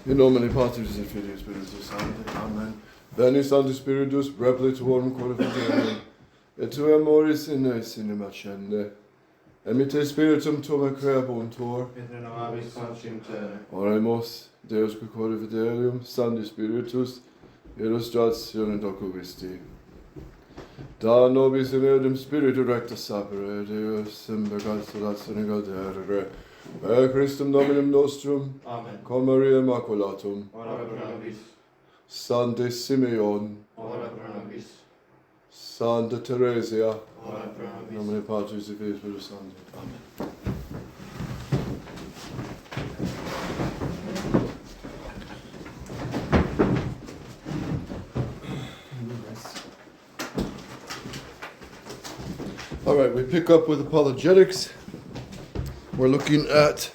In nomine Patris et Filii et Spiritus Sancti. Amen. Veni Sancti Spiritus, repletuorum corde fiderum, et tu amoris in eis in accende. Emite Spiritum tuum creabuntur. Et renovavis conscium terrae. Oremus, Deus qui corde fidelium, Sancti Spiritus, illustratione docuvisti. Da nobis in eodem Spiritu recta sapere, Deus impercalculatione gaudere, per Christum Dominum nostrum, Amen. con Maria Immaculatum, Ora pro nobis. Sancte Simeon, Ora pro nobis. Santa Theresia, Ora pro in nobis. nomine Patris et Filii et Spiritus Sancti. Amen. All right, we pick up with Apologetics. We're looking at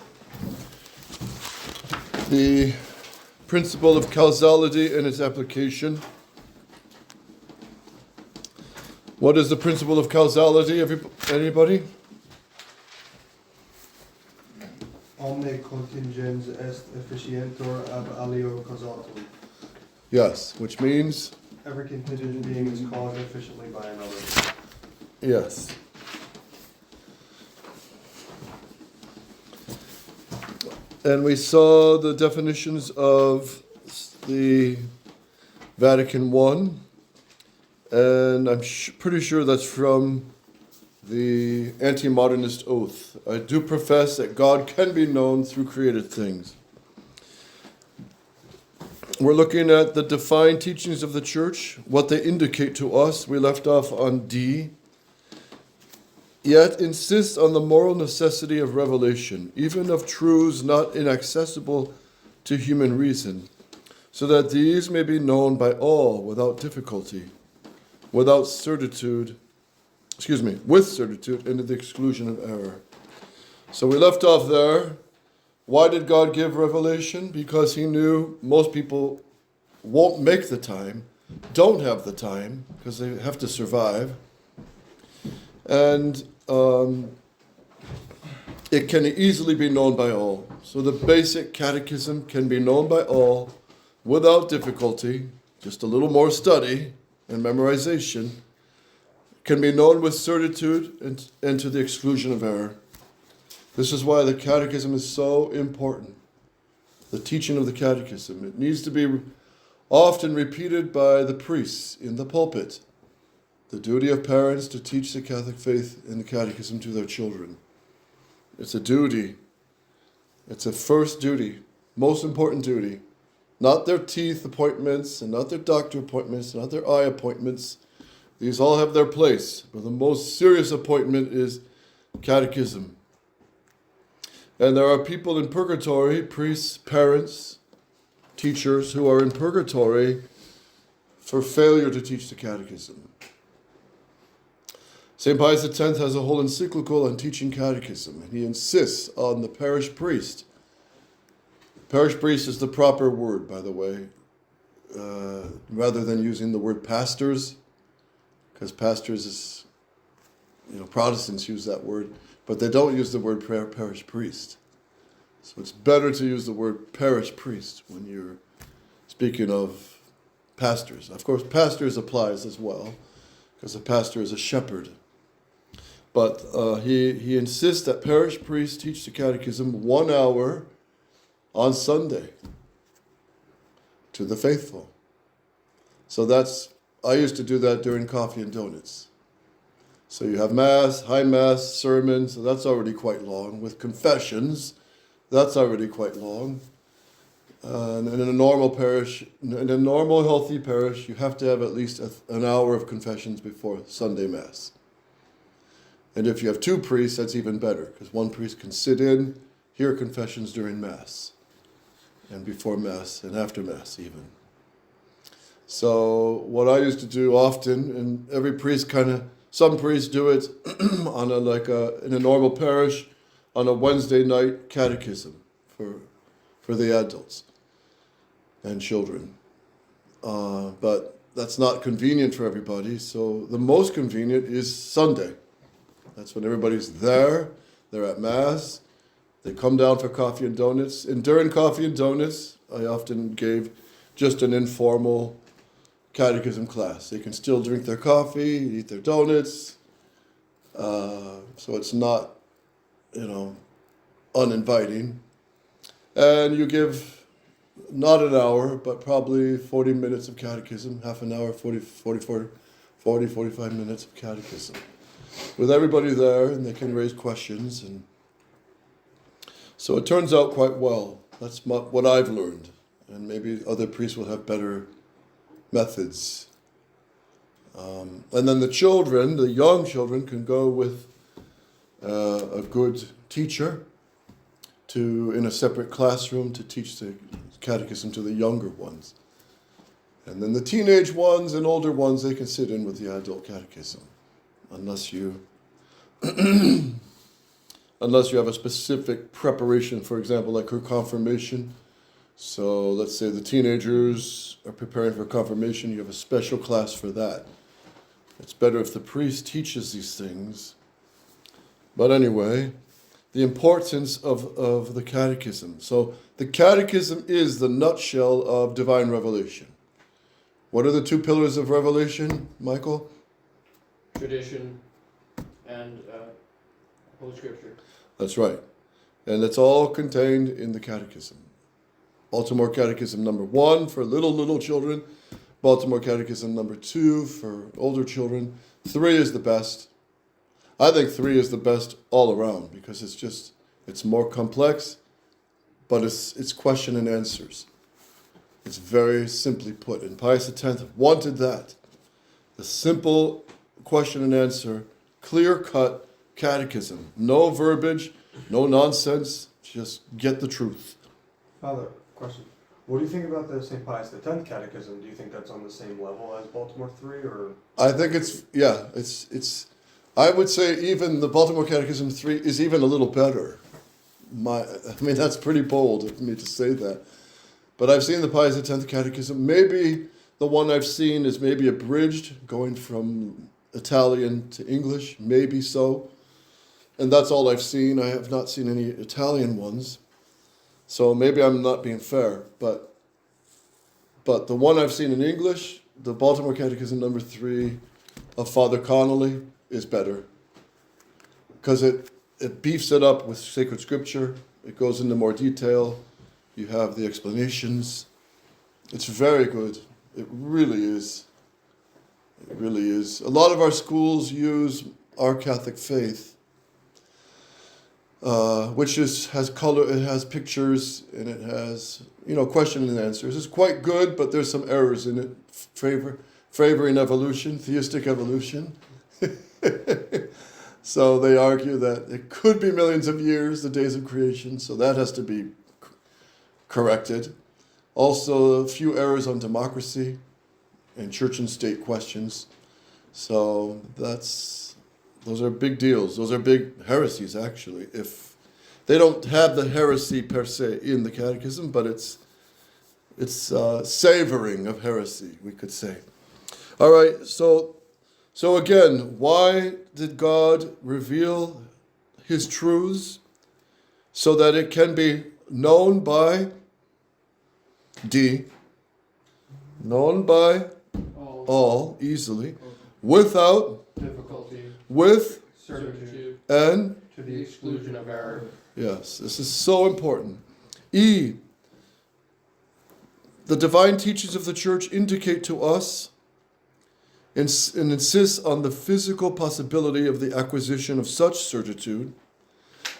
the principle of causality and its application. What is the principle of causality? Anybody? Omne contingens est efficientur ab alio causatum. Yes, which means? Every contingent being is caused efficiently by another. Yes. And we saw the definitions of the Vatican I, and I'm pretty sure that's from the anti-modernist oath. I do profess that God can be known through created things. We're looking at the defined teachings of the church, what they indicate to us. We left off on D. Yet insist on the moral necessity of revelation, even of truths not inaccessible to human reason, so that these may be known by all without difficulty, with certitude, and to the exclusion of error. So we left off there. Why did God give revelation? Because he knew most people won't make the time, don't have the time, because they have to survive. And it can easily be known by all. So the basic catechism can be known by all without difficulty, just a little more study and memorization, can be known with certitude and to the exclusion of error. This is why the catechism is so important. The teaching of the catechism. It needs to be often repeated by the priests in the pulpit. The duty of parents to teach the Catholic faith and the catechism to their children. It's a duty. It's a first duty, most important duty. Not their teeth appointments, and not their doctor appointments, not their eye appointments. These all have their place. But the most serious appointment is catechism. And there are people in purgatory, priests, parents, teachers, who are in purgatory for failure to teach the catechism. St. Pius X has a whole encyclical on teaching catechism, and he insists on the parish priest. Parish priest is the proper word, by the way, rather than using the word pastors, because pastors is, Protestants use that word, but they don't use the word parish priest. So it's better to use the word parish priest when you're speaking of pastors. Of course, pastors applies as well, because a pastor is a shepherd. But he insists that parish priests teach the catechism 1 hour on Sunday to the faithful. So I used to do that during coffee and donuts. So you have Mass, High Mass, sermon, so that's already quite long. With confessions, that's already quite long. And in a normal parish, in a normal healthy parish, you have to have at least an hour of confessions before Sunday Mass. And if you have 2 priests, that's even better, because 1 priest can sit in, hear confessions during Mass, and before Mass, and after Mass even. So what I used to do often, and every priest some priests do it on in a normal parish, on a Wednesday night catechism for the adults and children. But that's not convenient for everybody, so the most convenient is Sunday. That's when everybody's there, they're at Mass, they come down for coffee and donuts, and during coffee and donuts, I often gave just an informal catechism class. They can still drink their coffee, eat their donuts, so it's not, uninviting. And you give not an hour, but probably 40 minutes of catechism, half an hour, 45 minutes of catechism. With everybody there, and they can raise questions. And so it turns out quite well. That's what I've learned. And maybe other priests will have better methods. And then the children, the young children, can go with a good teacher in a separate classroom to teach the catechism to the younger ones. And then the teenage ones and older ones, they can sit in with the adult catechism, unless you have a specific preparation, for example, like her confirmation. So let's say the teenagers are preparing for confirmation, you have a special class for that. It's better if the priest teaches these things. But anyway, the importance of the catechism. So the catechism is the nutshell of divine revelation. What are the two pillars of revelation, Michael? Tradition and Holy Scripture. That's right. And it's all contained in the catechism. Baltimore Catechism number 1 for little children. Baltimore Catechism number 2 for older children. 3 is the best. I think 3 is the best all around because it's more complex, but it's question and answers. It's very simply put. And Pius X wanted that. The simple question and answer, clear-cut catechism. No verbiage, no nonsense, just get the truth. Father, question. What do you think about the St. Pius X Catechism? Do you think that's on the same level as Baltimore 3, or? I think it's I would say even the Baltimore Catechism 3 is even a little better. That's pretty bold of me to say that. But I've seen the Pius X Catechism. Maybe the one I've seen is maybe abridged, going from Italian to English, maybe so. And that's all I've seen. I have not seen any Italian ones. So maybe I'm not being fair, but the one I've seen in English, the Baltimore Catechism number 3 of Father Connolly, is better. Because it beefs it up with sacred scripture. It goes into more detail. You have the explanations. It's very good. It really is. It really is. A lot of our schools use Our Catholic Faith, which has color, it has pictures, and it has, question and answers. It's quite good, but there's some errors in it. Favoring evolution, theistic evolution. So they argue that it could be millions of years, the days of creation, so that has to be corrected. Also, a few errors on democracy and church and state questions. So those are big deals. Those are big heresies, actually. If they don't have the heresy per se in the catechism, but it's savoring of heresy, we could say. All right, so again, why did God reveal his truths? So that it can be known by known by all easily, without difficulty, with certitude, and to the exclusion of error. yes, this is so important. The divine teachings of the Church indicate to us and insist on the physical possibility of the acquisition of such certitude,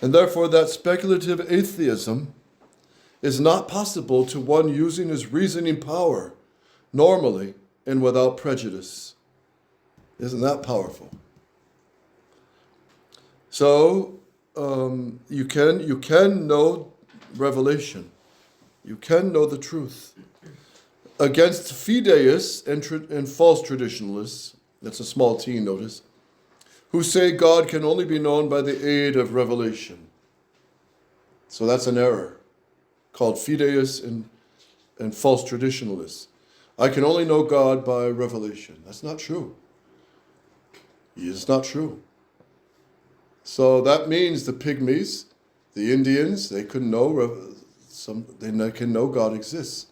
and therefore that speculative atheism is not possible to one using his reasoning power normally and without prejudice. Isn't that powerful? So you can know revelation. You can know the truth. Against fideists and false traditionalists, that's a small t, notice, who say God can only be known by the aid of revelation. So that's an error, called fideists and false traditionalists. I can only know God by revelation. That's not true. It's not true. So that means the pygmies, the Indians, they couldn't know they can know God exists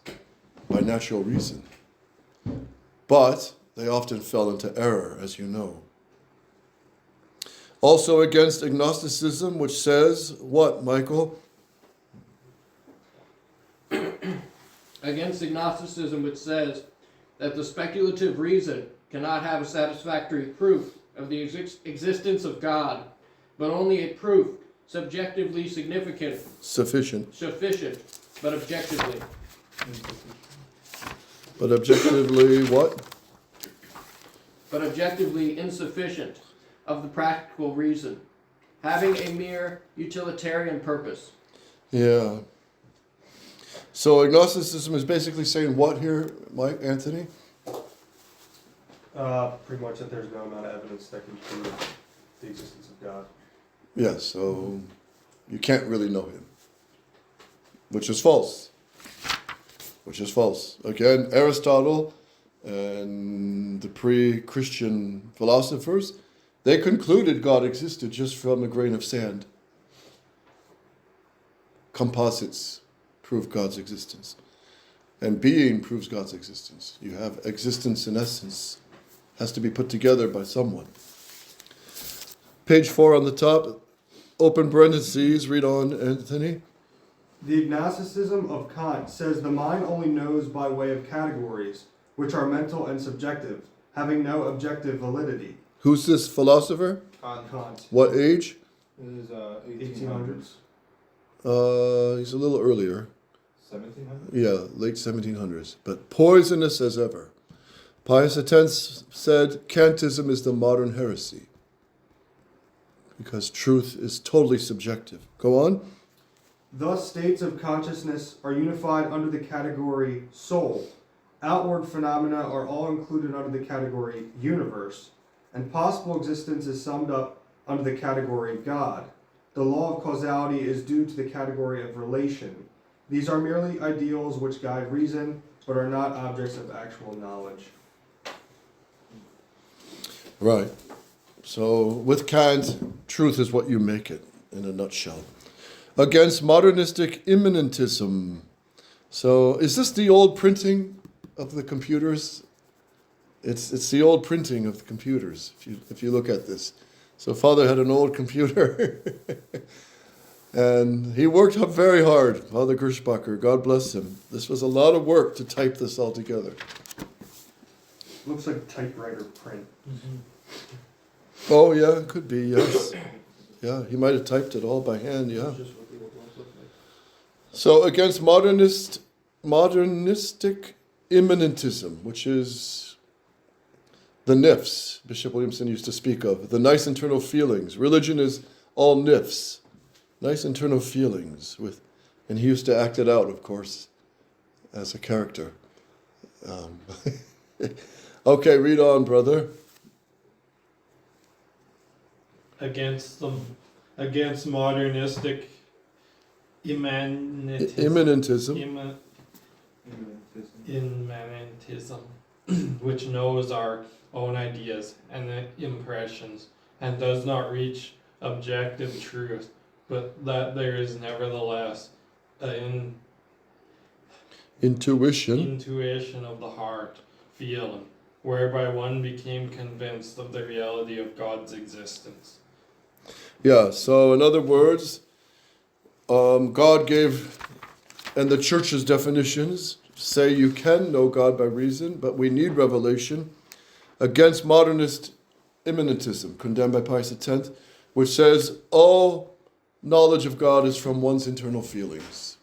by natural reason. But they often fell into error, as you know. Also against agnosticism, which says, what, Michael? Against agnosticism, which says that the speculative reason cannot have a satisfactory proof of the existence of God, but only a proof subjectively Sufficient. but objectively. But objectively what? But objectively insufficient of the practical reason, having a mere utilitarian purpose. Yeah. So agnosticism is basically saying what here, Mike, Anthony? Pretty much that there's no amount of evidence that can prove the existence of God. Yes, so you can't really know him. Which is false. Again, Aristotle and the pre-Christian philosophers, they concluded God existed just from a grain of sand. Composites prove God's existence. And being proves God's existence. You have existence and essence. Has to be put together by someone. Page 4 on the top, open parentheses, read on, Anthony. The agnosticism of Kant says the mind only knows by way of categories, which are mental and subjective, having no objective validity. Who's this philosopher? Kant. What age? This is 1800s. He's a little earlier. 1700? Yeah, late 1700s. But poisonous as ever. Pius X said Kantism is the modern heresy. Because truth is totally subjective. Go on. Thus, states of consciousness are unified under the category soul. Outward phenomena are all included under the category universe. And possible existence is summed up under the category God. The law of causality is due to the category of relation. These are merely ideals which guide reason, but are not objects of actual knowledge. Right. So with Kant, truth is what you make it, in a nutshell. Against modernistic immanentism. So is this the old printing of the computers? It's the old printing of the computers, if you look at this. So Father had an old computer, and he worked up very hard, Father Gershbacher, God bless him. This was a lot of work to type this all together. Looks like typewriter print. Oh yeah, it could be, yes. Yeah, he might have typed it all by hand, yeah. Just what the old ones look like. So against modernistic immanentism, which is the nifs Bishop Williamson used to speak of, the nice internal feelings. Religion is all nifs, nice internal feelings. And he used to act it out, of course, as a character. Okay, read on, brother. Against modernistic Immanentism. immanentism, which knows our own ideas and impressions and does not reach objective truth, but that there is nevertheless an intuition of the heart, feeling, whereby one became convinced of the reality of God's existence. Yeah, so in other words, God gave, and the church's definitions say you can know God by reason, but we need revelation. Against modernist immanentism, condemned by Pius X, which says all knowledge of God is from one's internal feelings,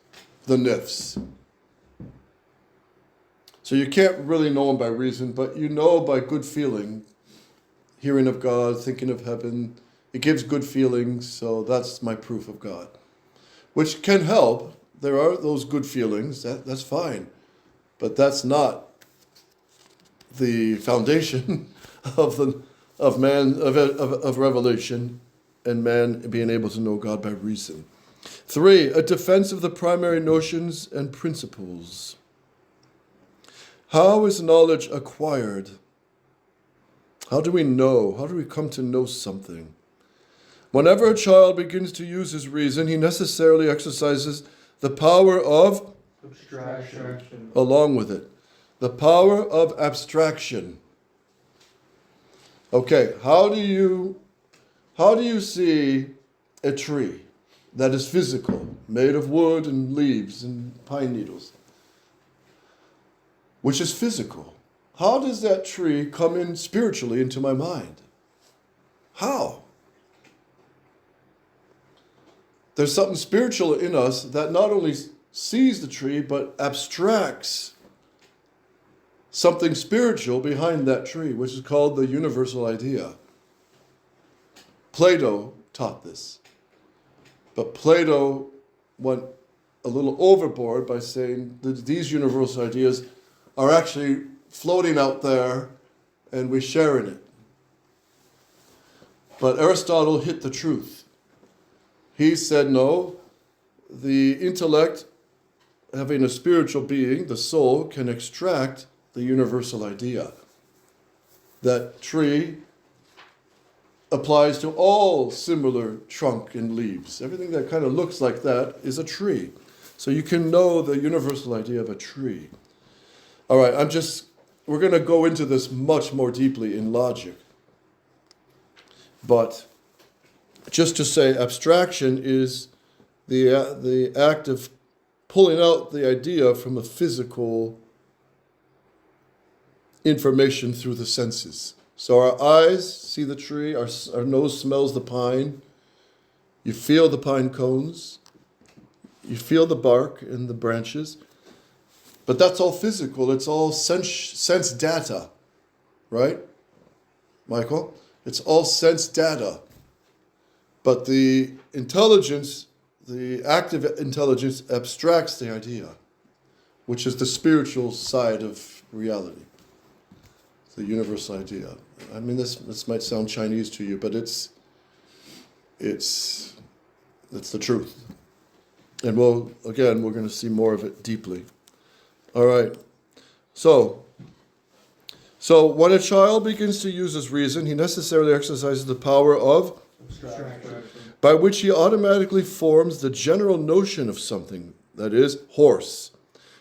the nifs. So you can't really know him by reason, but you know by good feeling, hearing of God, thinking of heaven. It gives good feelings, so that's my proof of God. Which can help. There are those good feelings, that's fine. But that's not the foundation of revelation and man being able to know God by reason. 3, a defense of the primary notions and principles. How is knowledge acquired? How do we know? How do we come to know something? Whenever a child begins to use his reason, he necessarily exercises The power of, Abstraction. along with it, the power of abstraction. Okay, how do you see a tree that is physical, made of wood and leaves and pine needles, which is physical? How does that tree come in spiritually into my mind? How? There's something spiritual in us that not only sees the tree, but abstracts something spiritual behind that tree, which is called the universal idea. Plato taught this. But Plato went a little overboard by saying that these universal ideas are actually floating out there and we share in it. But Aristotle hit the truth. He said, no, the intellect, having a spiritual being, the soul, can extract the universal idea. That tree applies to all similar trunk and leaves. Everything that kind of looks like that is a tree. So you can know the universal idea of a tree. All right, we're going to go into this much more deeply in logic. But just to say, abstraction is the act of pulling out the idea from a physical information through the senses. So our eyes see the tree, our nose smells the pine, you feel the pine cones, you feel the bark and the branches, but that's all physical, it's all sense data, right, Michael? It's all sense data. But the intelligence, the active intelligence abstracts the idea, which is the spiritual side of reality. The universal idea. I mean, this might sound Chinese to you, but it's the truth. And we're going to see more of it deeply. All right. So when a child begins to use his reason, he necessarily exercises the power of Abstraction. by which he automatically forms the general notion of something, that is, horse.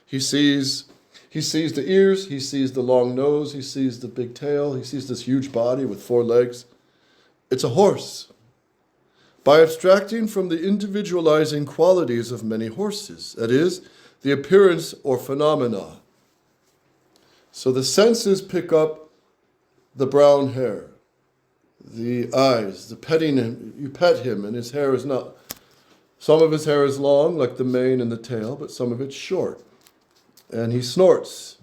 He sees the ears, he sees the long nose, he sees the big tail, he sees this huge body with 4 legs. It's a horse. By abstracting from the individualizing qualities of many horses, that is, the appearance or phenomena. So the senses pick up the brown hair, the eyes, the petting him. You pet him and his hair is not, some of his hair is long like the mane and the tail, but some of it's short. And he snorts.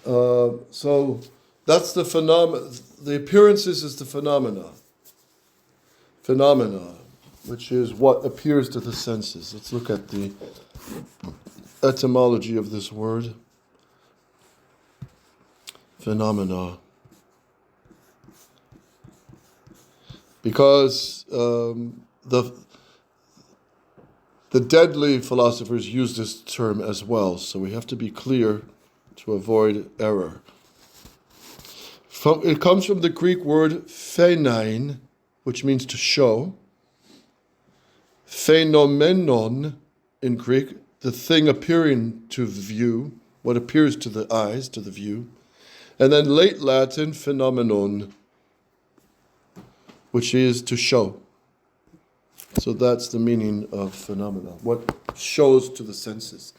So that's the phenomena. The appearances is the phenomena. Phenomena, which is what appears to the senses. Let's look at the etymology of this word. Phenomena. Because the deadly philosophers use this term as well, so we have to be clear to avoid error. It comes from the Greek word phenein, which means to show. Phenomenon in Greek, the thing appearing to view, what appears to the eyes, to the view. And then late Latin, phenomenon, which is to show. So that's the meaning of phenomena, what shows to the senses.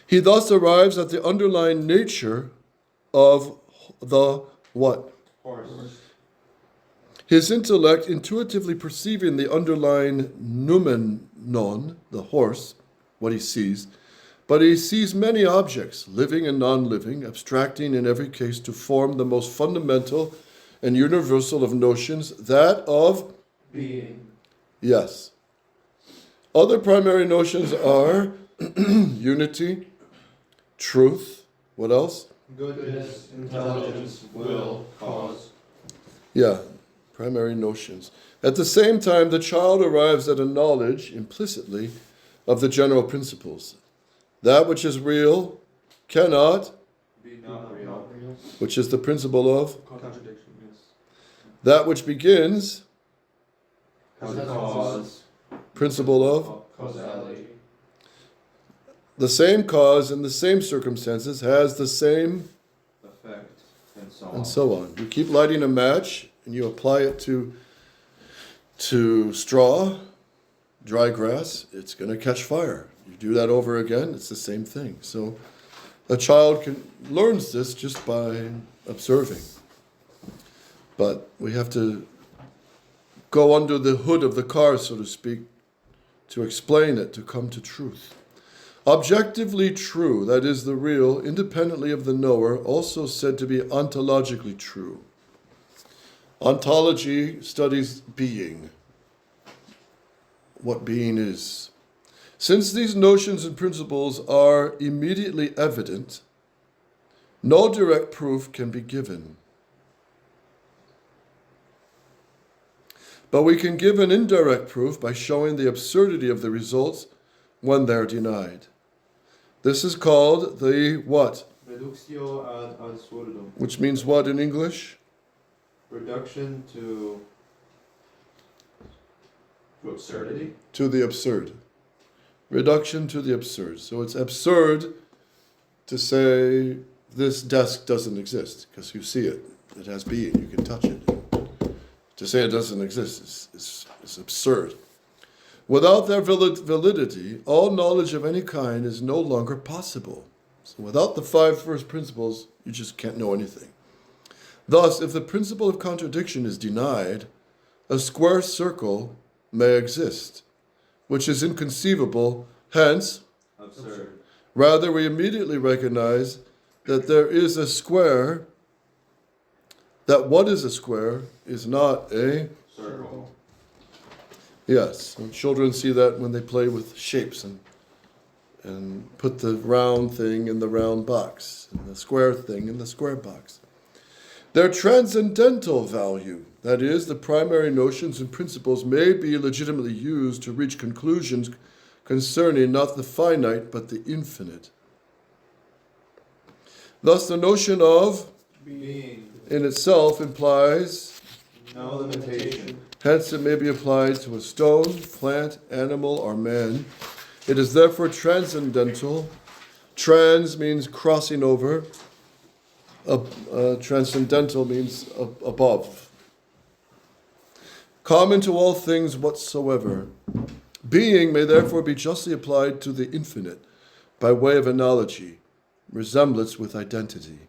He thus arrives at the underlying nature of the what? Horse. His intellect intuitively perceiving the underlying noumenon, the horse, what he sees, but he sees many objects, living and non-living, abstracting in every case to form the most fundamental and universal of notions, that of Being. yes. Other primary notions are unity, truth, what else? Goodness, intelligence, will, cause. Yeah, primary notions. At the same time, the child arrives at a knowledge, implicitly, of the general principles. That which is real cannot, Be not real. which is the principle of, Contradiction, yes. that which begins, Has a cause. principle of, Causality. the same cause in the same circumstances has the same effect, and so and so on. You keep lighting a match and you apply it to straw, dry grass, it's going to catch fire. You do that over again, it's the same thing. So a child learns this just by observing. But we have to go under the hood of the car, so to speak, to explain it, to come to truth. Objectively true, that is the real, independently of the knower, also said to be ontologically true. Ontology studies being, what being is. Since these notions and principles are immediately evident, no direct proof can be given. But we can give an indirect proof by showing the absurdity of the results when they're denied. This is called the what? Reductio ad absurdum. Which means what in English? Reduction to absurdity. To the absurd. Reduction to the absurd. So it's absurd to say this desk doesn't exist because you see it. It has being. You can touch it. To say it doesn't exist is absurd. Without their validity, all knowledge of any kind is no longer possible. So without the 5 first principles, you just can't know anything. Thus, if the principle of contradiction is denied, a square circle may exist, which is inconceivable, hence, Absurd. rather we immediately recognize that there is a square, that what is a square is not a Circle. yes. And children see that when they play with shapes and put the round thing in the round box, and the square thing in the square box. Their transcendental value, that is, the primary notions and principles, may be legitimately used to reach conclusions concerning not the finite but the infinite. Thus, the notion of Being. in itself implies, No limitation. hence it may be applied to a stone, plant, animal, or man. It is therefore transcendental. Trans means crossing over. Transcendental means above. Common to all things whatsoever. Being may therefore be justly applied to the infinite by way of analogy, resemblance with identity.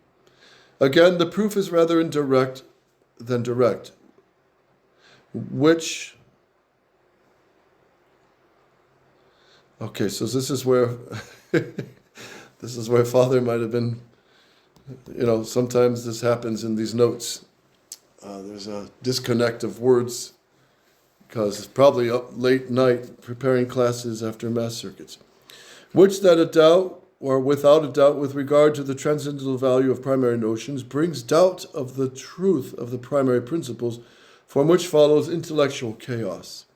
Again, the proof is rather indirect than direct, which... Okay, so this is where Father might have been, sometimes this happens in these notes. There's a disconnect of words because it's probably up late night preparing classes after mass circuits. Which that a doubt, or without a doubt with regard to the transcendental value of primary notions, brings doubt of the truth of the primary principles, from which follows intellectual chaos.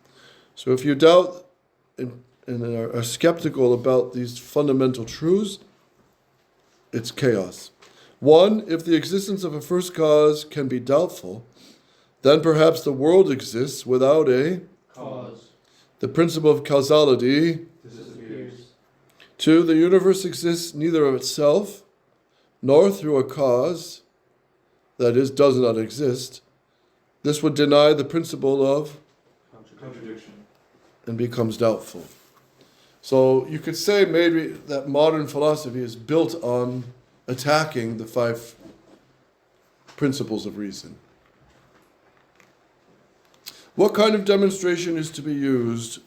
So if you doubt and are skeptical about these fundamental truths, it's chaos. 1, if the existence of a first cause can be doubtful, then perhaps the world exists without a Cause. The principle of causality. Disappears. 2, the universe exists neither of itself, nor through a cause, that is, does not exist. This would deny the principle of Contradiction. and becomes doubtful. So you could say maybe that modern philosophy is built on attacking the 5 principles of reason. What kind of demonstration is to be used?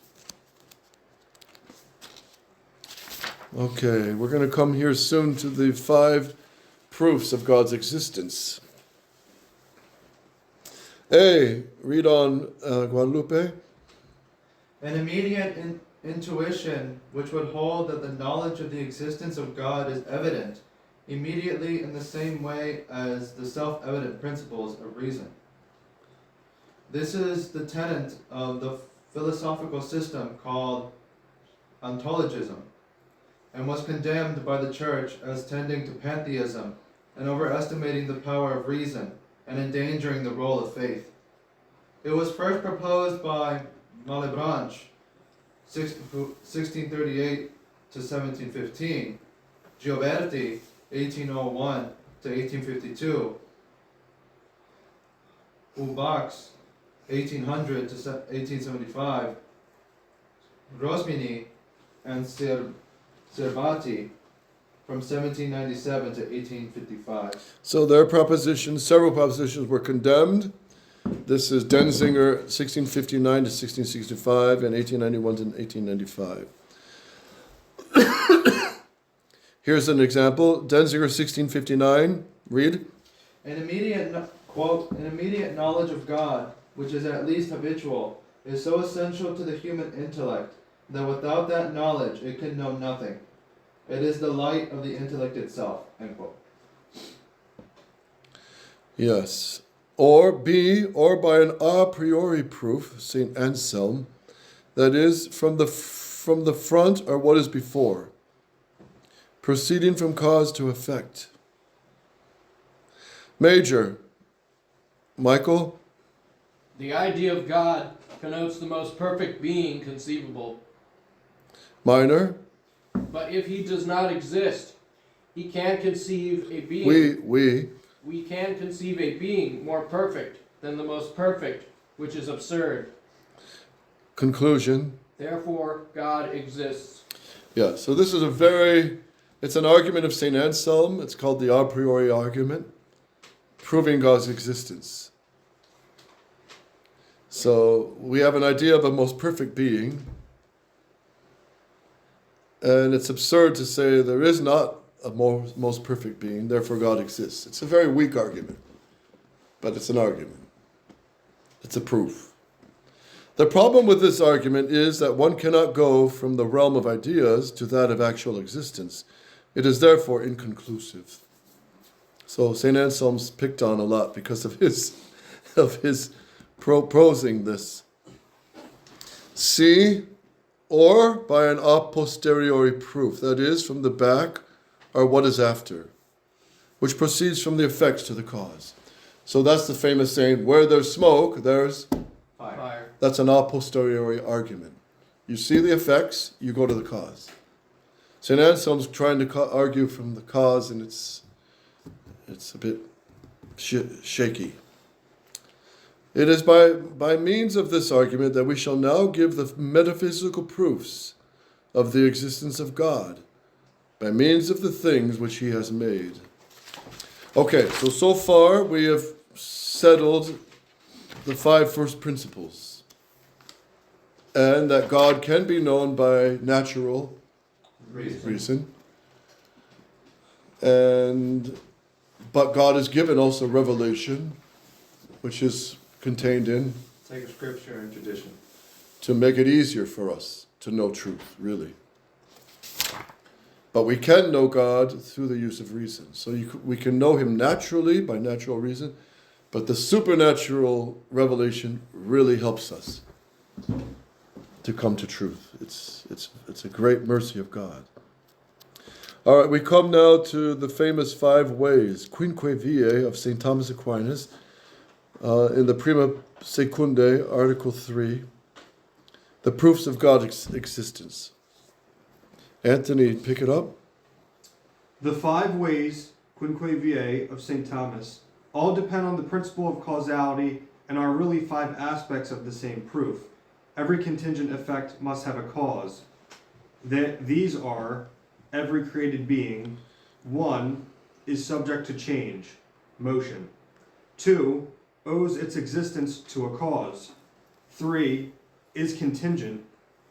Okay, we're going to come here soon to the 5 proofs of God's existence. A, read on Guadalupe. An immediate intuition which would hold that the knowledge of the existence of God is evident immediately in the same way as the self-evident principles of reason. This is the tenet of the philosophical system called ontologism, and was condemned by the Church as tending to pantheism and overestimating the power of reason and endangering the role of faith. It was first proposed by Malebranche, 1638 to to 1715, Gioberti 1801 to 1852, Ubax 1800 to 1875, Rosmini and Servati from 1797 to 1855. So their propositions, several propositions were condemned. This is Denzinger, 1659 to 1665, and 1891 to 1895. Here's an example. Denzinger, 1659. Read. Quote, an immediate knowledge of God, which is at least habitual, is so essential to the human intellect that without that knowledge it can know nothing. It is the light of the intellect itself. End quote. Yes. Or B, or by an a priori proof, St. Anselm, that is, from the front or what is before, proceeding from cause to effect. Major. Michael? The idea of God connotes the most perfect being conceivable. Minor? But if he does not exist, he can't conceive a being. We can conceive a being more perfect than the most perfect, which is absurd. Conclusion. Therefore, God exists. Yeah, so this is it's an argument of St. Anselm. It's called the a priori argument, proving God's existence. So we have an idea of a most perfect being, and it's absurd to say there is not a most perfect being, therefore God exists. It's a very weak argument, but it's an argument. It's a proof. The problem with this argument is that one cannot go from the realm of ideas to that of actual existence. It is therefore inconclusive. So St. Anselm's picked on a lot because of his proposing this. C, or by an a posteriori proof, that is, from the back or what is after, which proceeds from the effects to the cause. So that's the famous saying, where there's smoke, there's Fire. That's an a posteriori argument. You see the effects, you go to the cause. St. Anselm's trying to argue from the cause, and it's a bit shaky. It is by means of this argument that we shall now give the metaphysical proofs of the existence of God, by means of the things which he has made. Okay, so far we have settled the 5 first principles, and that God can be known by natural reason. But God is given also revelation, which is contained in Sacred scripture and tradition. to make it easier for us to know truth, really. But we can know God through the use of reason. So we can know him naturally, by natural reason, but the supernatural revelation really helps us to come to truth. It's a great mercy of God. All right, we come now to the famous 5 ways, Quinque Viae of St. Thomas Aquinas, in the Prima Secundae, Article 3, the proofs of God's existence. Anthony, pick it up. The 5 ways, Quinque Viae of St. Thomas, all depend on the principle of causality and are really 5 aspects of the same proof. Every contingent effect must have a cause. These are: every created being, 1, is subject to change, motion. 2, owes its existence to a cause. 3, is contingent.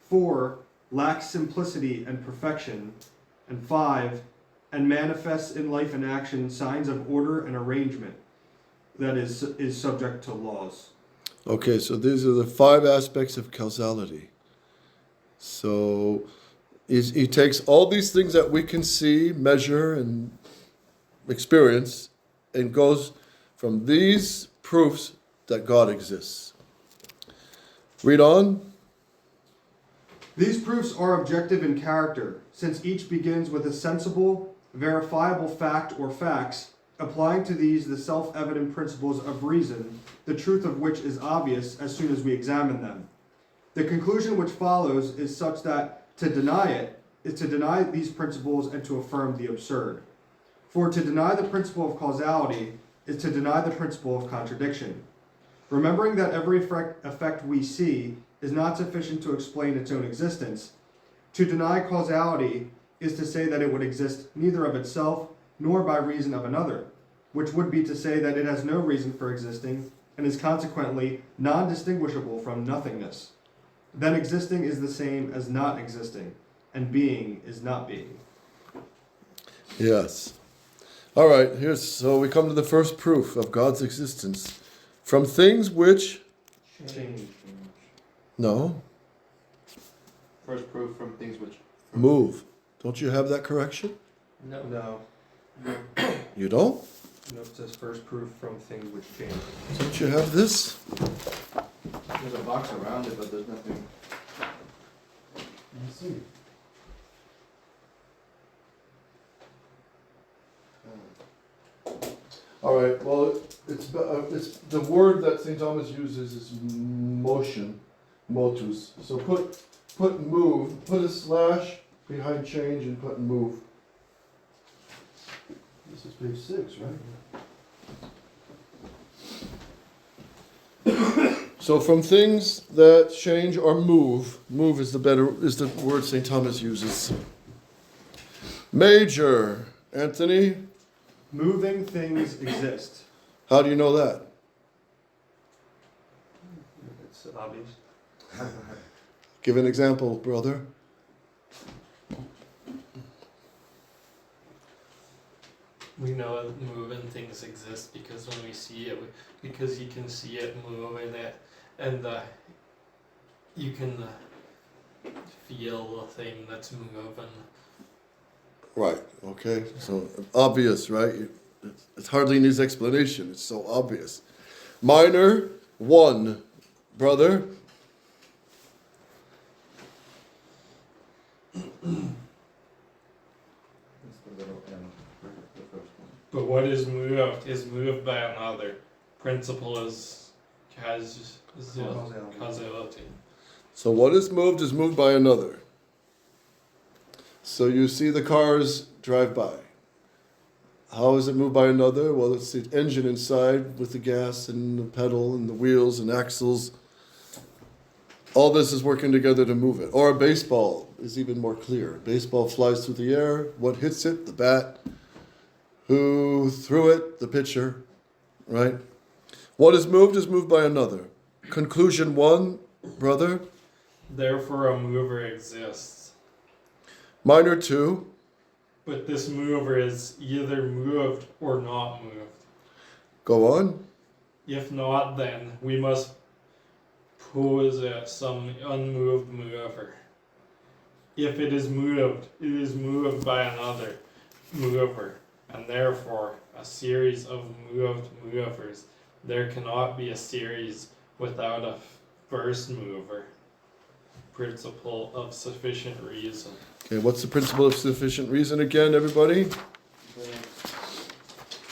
4, lacks simplicity and perfection. And 5, and manifests in life and action signs of order and arrangement, that is subject to laws. Okay, so these are the 5 aspects of causality. So he takes all these things that we can see, measure, and experience, and goes from these proofs that God exists. Read on. These proofs are objective in character, since each begins with a sensible, verifiable fact or facts, applying to these the self-evident principles of reason, the truth of which is obvious as soon as we examine them. The conclusion which follows is such that to deny it is to deny these principles and to affirm the absurd. For to deny the principle of causality is to deny the principle of contradiction. Remembering that every effect we see is not sufficient to explain its own existence, to deny causality is to say that it would exist neither of itself nor by reason of another, which would be to say that it has no reason for existing and is consequently non-distinguishable from nothingness. Then existing is the same as not existing, and being is not being. Yes. All right, so we come to the first proof of God's existence. From things which... Change. No. First proof from things which Move. Don't you have that correction? No. No. You don't? No, it says first proof from things which change. Don't you have this? there's a box around it, but there's nothing. Let's see. All right. Well, it's the word that St. Thomas uses is motion, motus. So put move. Put a slash behind change and put move. This is page 6, right? So from things that change or move is the word St. Thomas uses. Major, Anthony. Moving things exist. How do you know that? It's obvious. Give an example, brother. We know that moving things exist because when we see it, because you can see it moving it, and you can feel the thing that's moving. Right, okay. So obvious, right? It hardly needs explanation. It's so obvious. Minor, 1, brother. It's the little M, the first one. But what is moved by another. Principle is causality. So what is moved by another. So you see the cars drive by. How is it moved by another? Well, it's the engine inside with the gas and the pedal and the wheels and axles. All this is working together to move it. Or a baseball is even more clear. A baseball flies through the air. What hits it? The bat. Who threw it? The pitcher. Right? What is moved by another. Conclusion 1, brother. Therefore, a mover exists. Minor 2. But this mover is either moved or not moved. Go on. If not, then we must pose at some unmoved mover. If it is moved by another mover, and therefore a series of moved movers. There cannot be a series without a first mover. Principle of sufficient reason. Okay, what's the principle of sufficient reason again, everybody?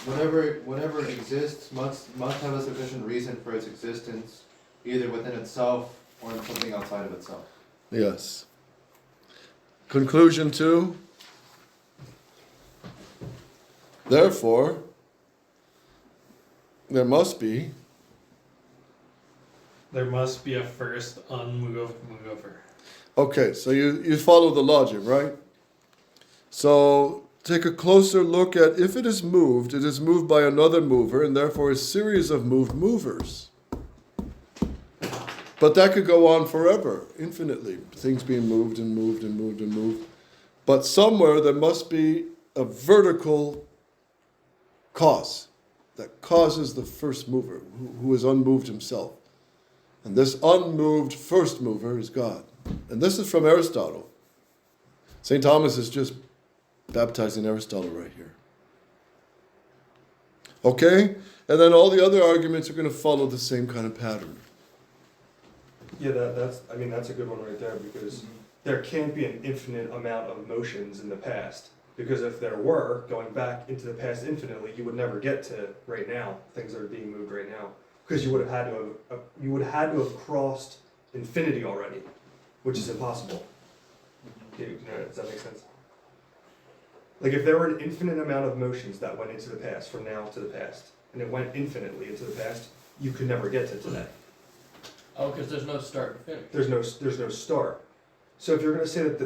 Whatever exists must have a sufficient reason for its existence, either within itself or in something outside of itself. Yes. Conclusion 2. Therefore, there must be a first unmoved mover. Okay, so you follow the logic, right? So take a closer look at if it is moved by another mover and therefore a series of moved movers. But that could go on forever, infinitely. Things being moved and moved and moved and moved. But somewhere there must be a vertical cause that causes the first mover, who is unmoved himself. And this unmoved first mover is God. And this is from Aristotle. St. Thomas is just baptizing Aristotle right here. Okay? And then all the other arguments are going to follow the same kind of pattern. Yeah, that's a good one right there, because there can't be an infinite amount of motions in the past. Because if there were, going back into the past infinitely, you would never get to right now, things that are being moved right now. Because you would have had to have crossed infinity already, which is impossible. Does that make sense? Like if there were an infinite amount of motions that went into the past, from now to the past, and it went infinitely into the past, you could never get to today. Oh, because there's no start and finish. There's no start. So if you're going to say that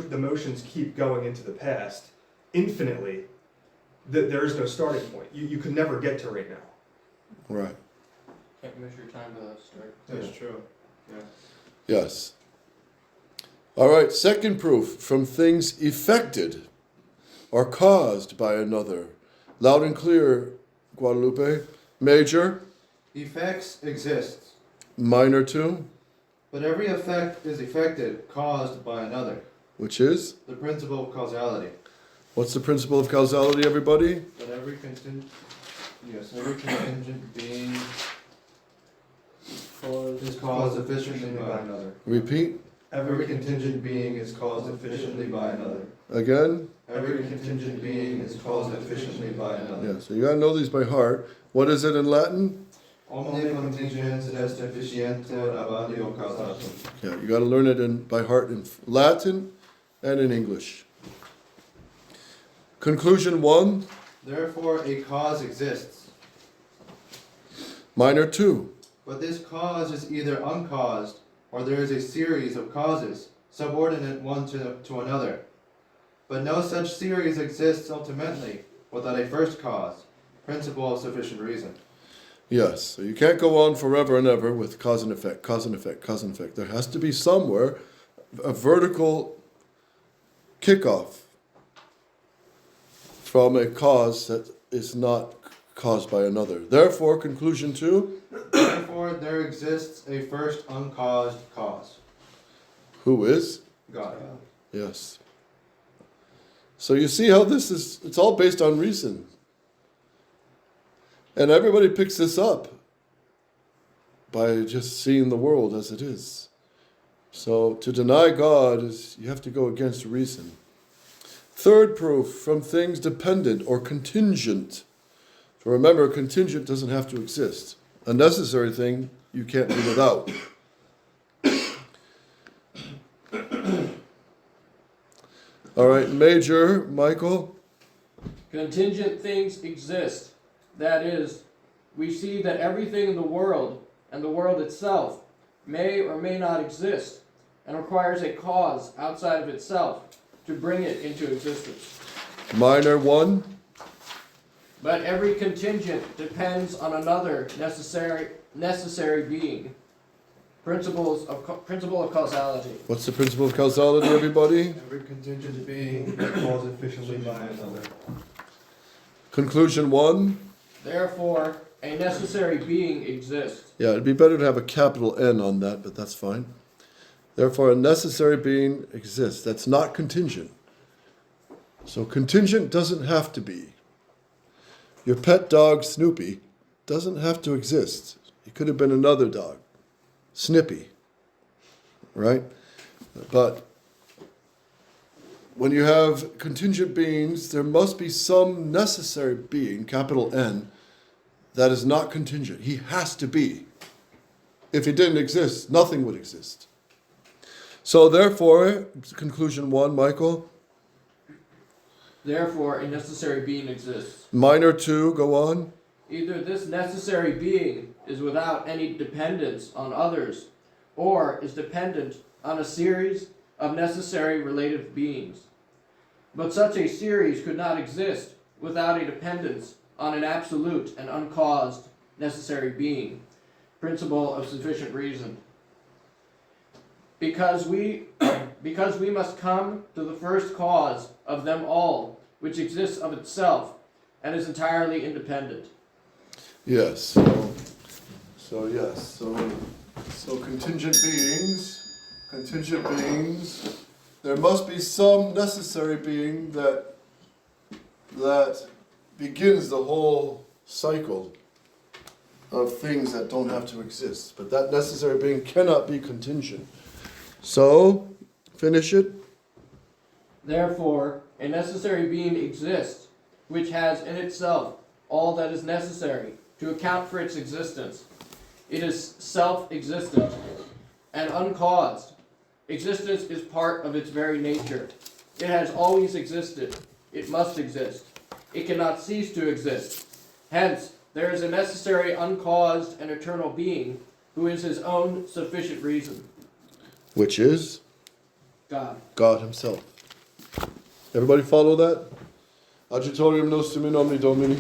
the motions keep going into the past infinitely, there is no starting point. You could never get to right now. Right. Can't measure time without start. That's true. Yeah. Yes. All right, second proof, from things effected or caused by another. Loud and clear, Guadalupe. Major, Effects exist, minor two, but every effect is effected, caused by another. which is? The principle of causality. What's the principle of causality, everybody? But every contingent being is caused efficiently by another. Repeat. Every contingent being is caused efficiently by another. Again. Every contingent being is caused efficiently by another. Yeah, so you gotta know these by heart. What is it in Latin? Omne contingens est efficienter abadio causatum. Yeah, you gotta learn it by heart in Latin and in English. Conclusion 1, Therefore a cause exists. minor 2. But this cause is either uncaused, or there is a series of causes, subordinate one to another. But no such series exists ultimately without a first cause, principle of sufficient reason. Yes, so you can't go on forever and ever with cause and effect, cause and effect, cause and effect. There has to be somewhere a vertical kickoff from a cause that is not caused by another. Therefore, conclusion 2, Therefore there exists a first uncaused cause. who is? God. Yes. So you see how this is, it's all based on reason. And everybody picks this up by just seeing the world as it is. So to deny God is, you have to go against reason. Third proof, from things dependent or contingent. So remember, contingent doesn't have to exist. A necessary thing you can't do without. All right, major, Michael. Contingent things exist. That is, we see that everything in the world and the world itself may or may not exist and requires a cause outside of itself to bring it into existence. Minor 1. But every contingent depends on another necessary being. Principle of causality. What's the principle of causality, everybody? Every contingent being It's caused efficiently by another. Conclusion 1. Therefore, a necessary being exists. Yeah, it'd be better to have a capital N on that, but that's fine. Therefore, a necessary being exists. That's not contingent. So contingent doesn't have to be. Your pet dog, Snoopy, doesn't have to exist. It could have been another dog, Snippy, right? But when you have contingent beings, there must be some necessary being, capital N, that is not contingent. He has to be. If he didn't exist, nothing would exist. So therefore, conclusion 1, Michael. Therefore, a necessary being exists. Minor 2, go on. Either this necessary being is without any dependence on others, or is dependent on a series of necessary related beings. But such a series could not exist without a dependence on an absolute and uncaused necessary being. Principle of sufficient reason. Because we must come to the first cause of them all, which exists of itself and is entirely independent. Yes. So contingent beings, there must be some necessary being that begins the whole cycle of things that don't have to exist. But that necessary being cannot be contingent. So, finish it. Therefore, a necessary being exists, which has in itself all that is necessary to account for its existence. It is self-existent and uncaused, Existence is part of its very nature. It has always existed. It must exist. It cannot cease to exist. Hence, there is a necessary, uncaused, and eternal being who is his own sufficient reason. Which is God. God himself. Everybody follow that? Adjutorium nostrum in nomine Domini.